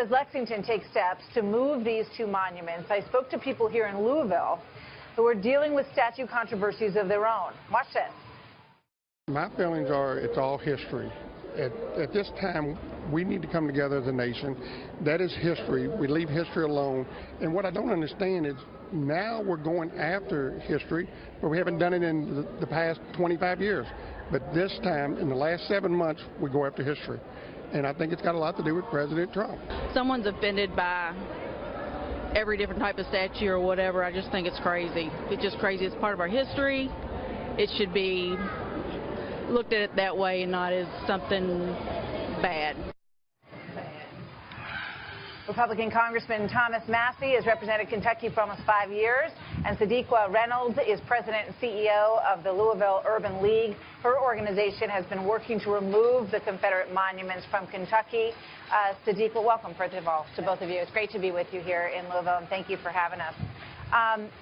as Lexington takes steps to move these two monuments, I spoke to people here in Louisville who are dealing with statue controversies of their own. Watch this. My feelings are it's all history. At this time, we need to come together as a nation. That is history. We leave history alone. And what I don't understand is now we're going after history, but we haven't done it in the past 25 years. But this time, in the last 7 months, we go after history. And I think it's got a lot to do with President Trump. Someone's offended by every different type of statue or whatever. I just think it's crazy. It's just crazy. It's part of our history. It should be looked at it that way and not as something bad. Republican Congressman Thomas Massie has represented Kentucky for almost 5 years, and Sadiqa Reynolds is president and CEO of the Louisville Urban League. Her organization has been working to remove the Confederate monuments from Kentucky. Sadiqa, welcome, first of all, to both of you. It's great to be with you here in Louisville, and thank you for having us.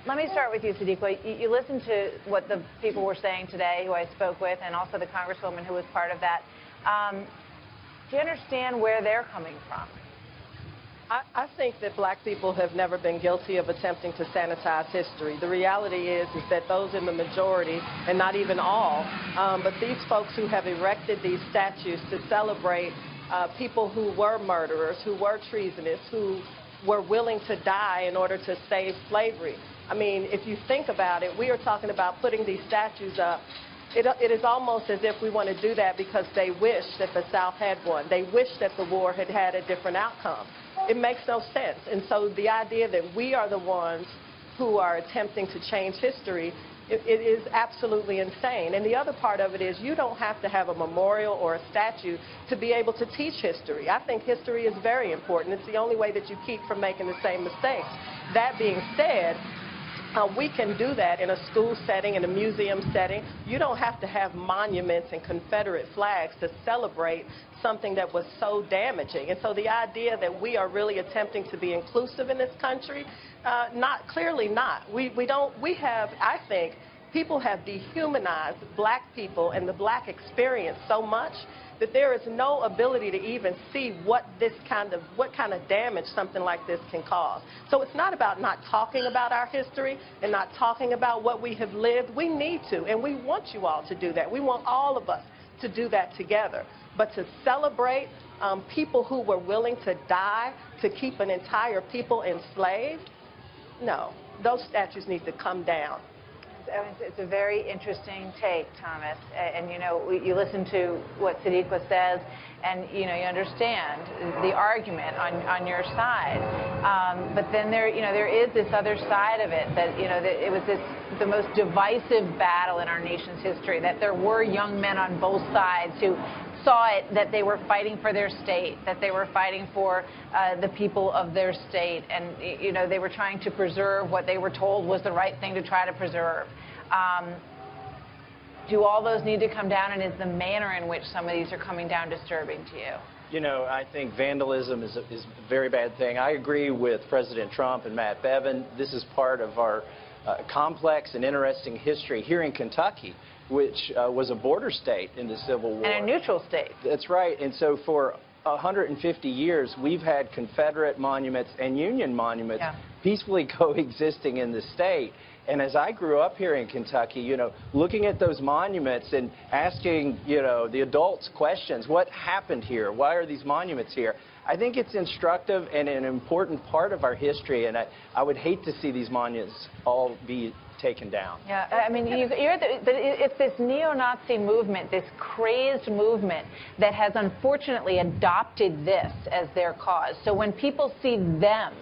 Let me start with you, Sadiqa. You listened to what the people were saying today who I spoke with, and also the Congresswoman who was part of that. Do you understand where they're coming from? I think that black people have never been guilty of attempting to sanitize history. The reality is that those in the majority, and not even all, but these folks who have erected these statues to celebrate people who were murderers, who were treasonous, who were willing to die in order to save slavery. I mean, if you think about it, we are talking about putting these statues up. It is almost as if we want to do that because they wish that the South had won. They wish that the war had had a different outcome. It makes no sense. And so the idea that we are the ones who are attempting to change history, it is absolutely insane. And the other part of it is you don't have to have a memorial or a statue to be able to teach history. I think history is very important. It's the only way that you keep from making the same mistakes. That being said, we can do that in a school setting, in a museum setting. You don't have to have monuments and Confederate flags to celebrate something that was so damaging. And so the idea that we are really attempting to be inclusive in this country, clearly not. We have, I think, people have dehumanized black people and the black experience so much that there is no ability to even see what kind of damage something like this can cause. So it's not about not talking about our history and not talking about what we have lived. We need to, and we want you all to do that. We want all of us to do that together. But to celebrate people who were willing to die to keep an entire people enslaved, no, those statues need to come down. It's a very interesting take, Thomas. And, you know, you listen to what Sadiqa says, and, you know, you understand the argument on your side. But then there is this other side of it that, you know, that it was the most divisive battle in our nation's history, that there were young men on both sides who saw it that they were fighting for their state, that they were fighting for the people of their state, and you know they were trying to preserve what they were told was the right thing to try to preserve. Do all those need to come down, and is the manner in which some of these are coming down disturbing to you? You know, I think vandalism is a very bad thing. I agree with President Trump and Matt Bevin. This is part of our complex and interesting history here in Kentucky, which was a border state in the Civil War. And a neutral state. That's right. And so for 150 years, we've had Confederate monuments and Union monuments peacefully coexisting in the state. And as I grew up here in Kentucky, you know, looking at those monuments and asking, you know, the adults questions, what happened here? Why are these monuments here? I think it's instructive and an important part of our history, and I would hate to see these monuments all be taken down. Yeah, I mean, it's this neo-Nazi movement, this crazed movement that has unfortunately adopted this as their cause. So when people see them,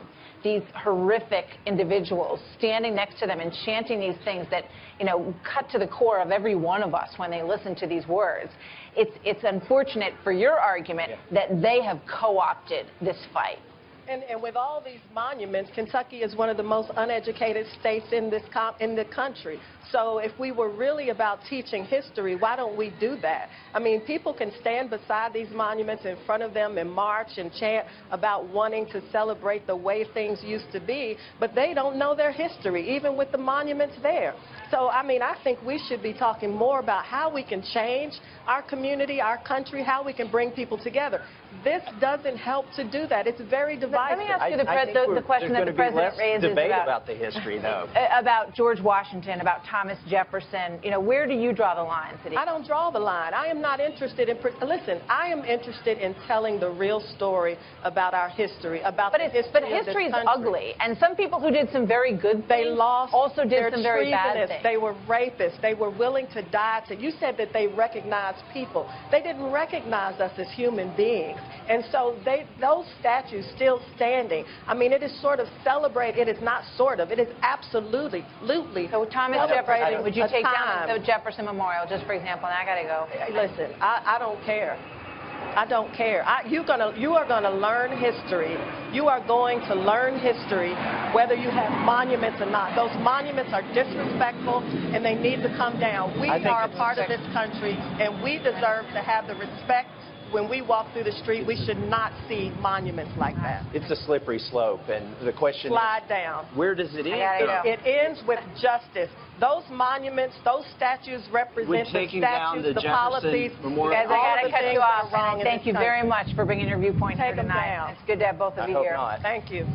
these horrific individuals standing next to them and chanting these things that, you know, cut to the core of every one of us when they listen to these words, it's unfortunate for your argument that they have co-opted this fight. And with all these monuments, Kentucky is one of the most uneducated states in the country. So if we were really about teaching history, why don't we do that? I mean, people can stand beside these monuments in front of them and march and chant about wanting to celebrate the way things used to be, but they don't know their history, even with the monuments there. So, I mean, I think we should be talking more about how we can change our community, our country, how we can bring people together. This doesn't help to do that. It's very divisive. Let me ask you the question that the president raises debate about the history, though. About George Washington, about Thomas Jefferson. You know, where do you draw the line, Sadiqa? I don't draw the line. I am not interested in. Listen, I am interested in telling the real story about our history, about the history But of this history is country. ugly, and some people who did some very good things also did some very bad things. They were rapists. They were willing to die. You said that they recognized people. They didn't recognize us as human beings. And so those statues still standing. I mean, it is sort of celebrated. It is not sort of. It is absolutely. So Thomas Jefferson, would you take down the Jefferson Memorial, just for example? And I got to go. Listen, I don't care. I don't care. You are going to learn history. You are going to learn history whether you have monuments or not. Those monuments are disrespectful, and they need to come down. We are a part of this country, and we deserve to have the respect. When we walk through the street, we should not see monuments like that. It's a slippery slope, and the question Slide down. Where does it end? It ends with justice. Those monuments, those statues represent the statutes, the policies. Memorial. Guys, I got to cut you off. Wrong Thank you very much for bringing your viewpoint here tonight. It's good to have both of you here. Not. Thank you.